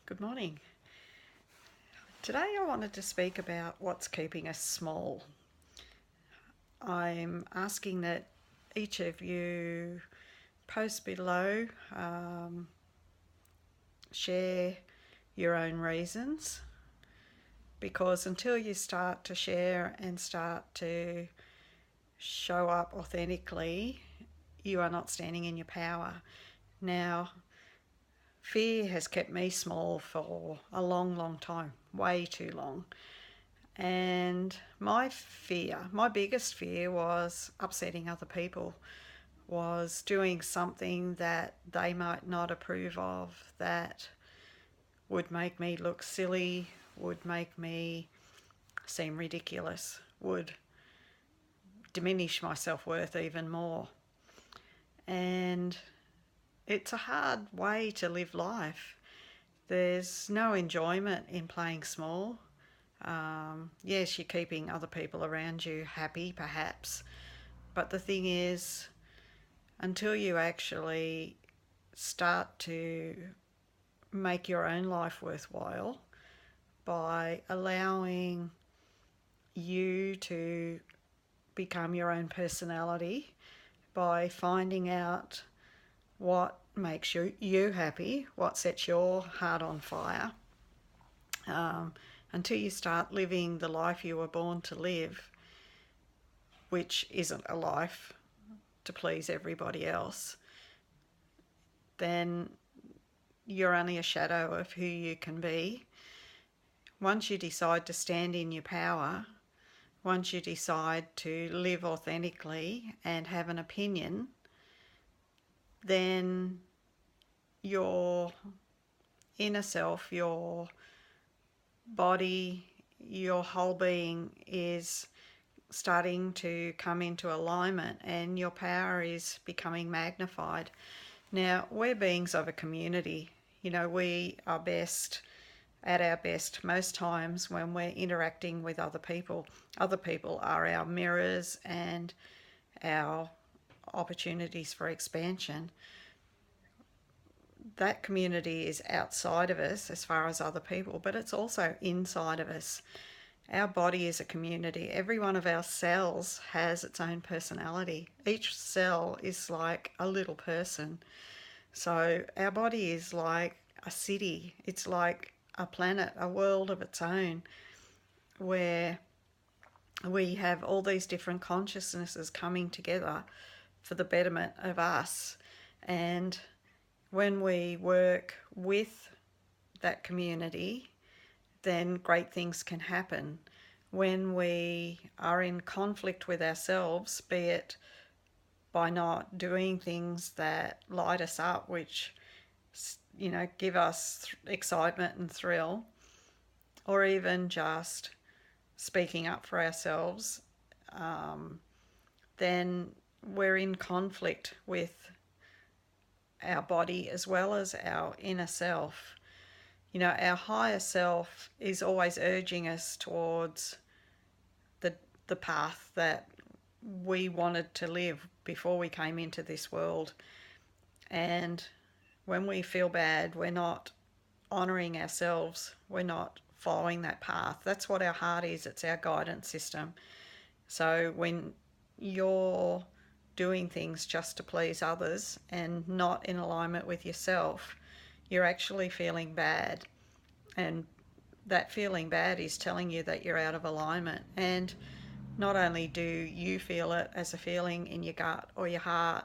Good morning. Today I wanted to speak about what's keeping us small. I'm asking that each of you post below, share your own reasons, because until you start to share and start to show up authentically, you are not standing in your power. Now, fear has kept me small for a long time, way too long. And my biggest fear was upsetting other people, was doing something that they might not approve of, that would make me look silly, would make me seem ridiculous, would diminish my self-worth even more. And it's a hard way to live life. There's no enjoyment in playing small. Yes, you're keeping other people around you happy, perhaps. But the thing is, until you actually start to make your own life worthwhile by allowing you to become your own personality, by finding out what makes you happy, what sets your heart on fire, until you start living the life you were born to live, which isn't a life to please everybody else, then you're only a shadow of who you can be. Once you decide to stand in your power, once you decide to live authentically and have an opinion, then your inner self, your body, your whole being is starting to come into alignment, and your power is becoming magnified. Now, we're beings of a community. We are best at our best most times when we're interacting with other people. Other people are our mirrors and our opportunities for expansion. That community is outside of us as far as other people, but it's also inside of us. Our body is a community. Every one of our cells has its own personality. Each cell is like a little person. So our body is like a city. It's like a planet, a world of its own, where we have all these different consciousnesses coming together for the betterment of us. And when we work with that community, then great things can happen. When we are in conflict with ourselves, be it by not doing things that light us up, which give us excitement and thrill, or even just speaking up for ourselves, then we're in conflict with our body as well as our inner self. Our higher self is always urging us towards the path that we wanted to live before we came into this world. And when we feel bad, we're not honouring ourselves, we're not following that path. That's what our heart is. It's our guidance system. So when you're doing things just to please others and not in alignment with yourself, you're actually feeling bad. And that feeling bad is telling you that you're out of alignment. And not only do you feel it as a feeling in your gut or your heart,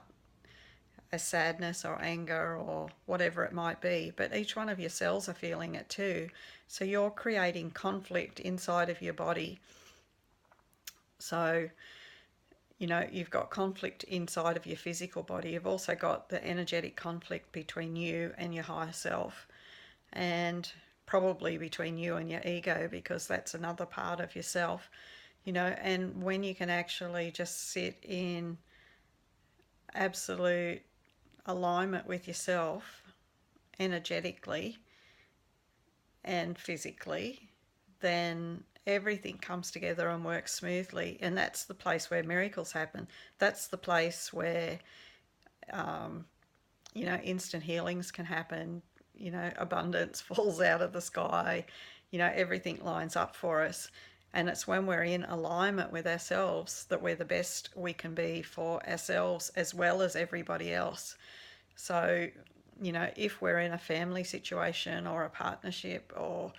as sadness or anger or whatever it might be, but each one of your cells are feeling it too. So you're creating conflict inside of your body. So, you've got conflict inside of your physical body. You've also got the energetic conflict between you and your higher self, and probably between you and your ego, because that's another part of yourself. And when you can actually just sit in absolute alignment with yourself energetically and physically, then everything comes together and works smoothly. And that's the place where miracles happen. That's the place where instant healings can happen. abundance falls out of the sky, everything lines up for us. And it's when we're in alignment with ourselves that we're the best we can be for ourselves as well as everybody else. So, if we're in a family situation or a partnership or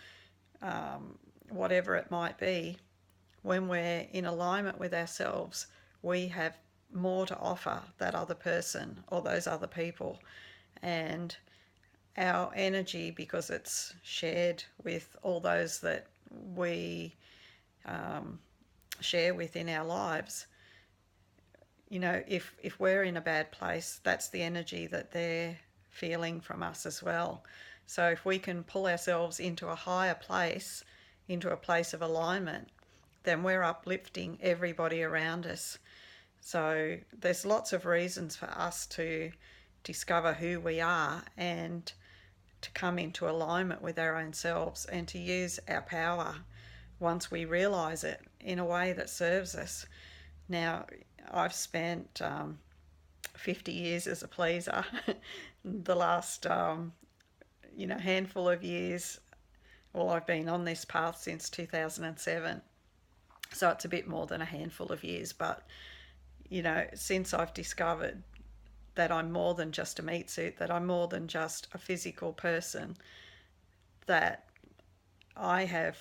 whatever it might be, when we're in alignment with ourselves, we have more to offer that other person or those other people. And our energy, because it's shared with all those that we share with in our lives, if we're in a bad place, that's the energy that they're feeling from us as well. So if we can pull ourselves into a higher place, into a place of alignment, then we're uplifting everybody around us. So there's lots of reasons for us to discover who we are and to come into alignment with our own selves and to use our power once we realise it in a way that serves us. Now, I've spent 50 years as a pleaser. The last handful of years, well, I've been on this path since 2007. So it's a bit more than a handful of years, but since I've discovered that I'm more than just a meat suit, that I'm more than just a physical person, that I have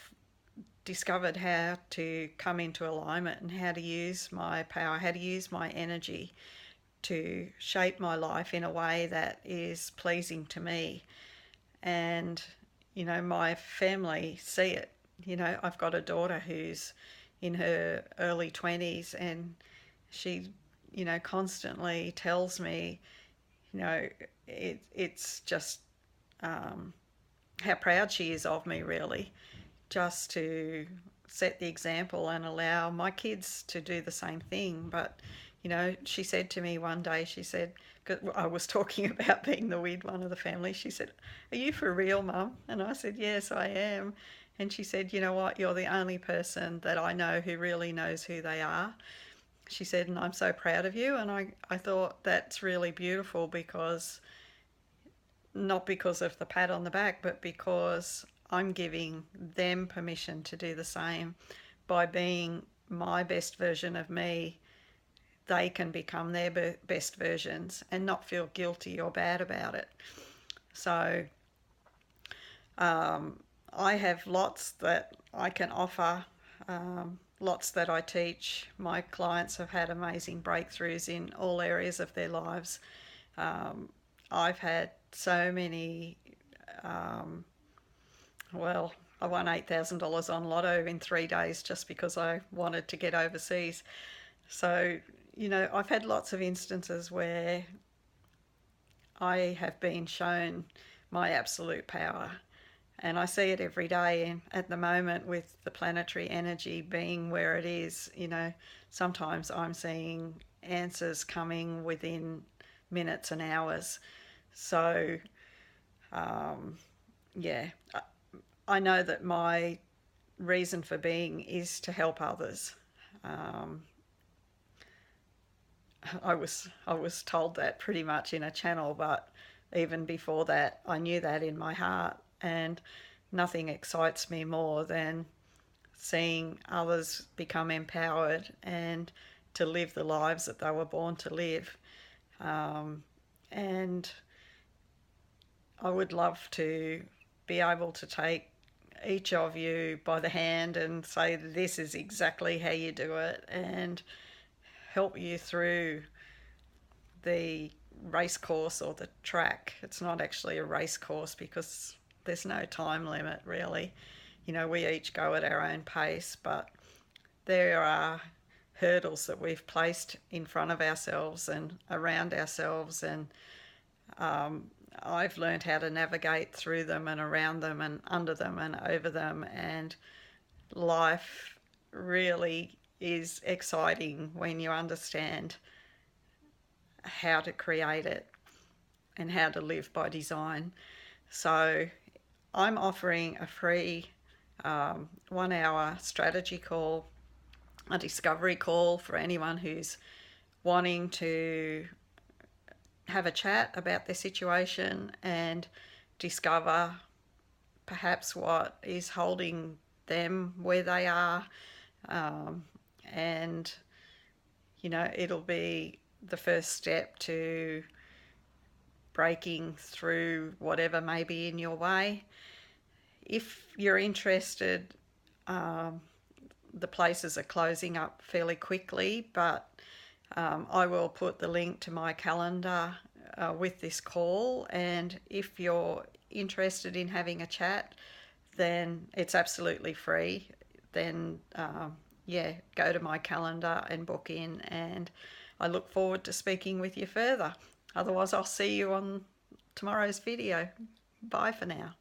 discovered how to come into alignment and how to use my power, how to use my energy to shape my life in a way that is pleasing to me. And, my family see it. I've got a daughter who's in her early 20s and she, constantly tells me, it's just how proud she is of me, really, just to set the example and allow my kids to do the same thing. But, she said to me one day, she said, because I was talking about being the weird one of the family, she said, "Are you for real, Mum?" And I said, "Yes, I am." And she said, "You know what? You're the only person that I know who really knows who they are." She said, "And I'm so proud of you." And I thought that's really beautiful, because not because of the pat on the back, but because I'm giving them permission to do the same. By being my best version of me, they can become their best versions and not feel guilty or bad about it. So I have lots that I can offer, lots that I teach. My clients have had amazing breakthroughs in all areas of their lives. I've had so many, I won $8,000 on Lotto in 3 days just because I wanted to get overseas. So, I've had lots of instances where I have been shown my absolute power. And I see it every day. And at the moment, with the planetary energy being where it is, sometimes I'm seeing answers coming within minutes and hours. So, I know that my reason for being is to help others. I was told that pretty much in a channel, but even before that, I knew that in my heart. And nothing excites me more than seeing others become empowered and to live the lives that they were born to live. And I would love to be able to take each of you by the hand and say, this is exactly how you do it, and help you through the race course or the track. It's not actually a race course because there's no time limit, really. We each go at our own pace, but there are hurdles that we've placed in front of ourselves and around ourselves, and I've learned how to navigate through them and around them and under them and over them, and life really is exciting when you understand how to create it and how to live by design. So I'm offering a free 1 hour strategy call, a discovery call for anyone who's wanting to have a chat about their situation and discover perhaps what is holding them where they are, and you know, it'll be the first step to breaking through whatever may be in your way. If you're interested, the places are closing up fairly quickly, but I will put the link to my calendar with this call, and if you're interested in having a chat, then it's absolutely free. Then yeah, go to my calendar and book in, and I look forward to speaking with you further. Otherwise, I'll see you on tomorrow's video. Bye for now.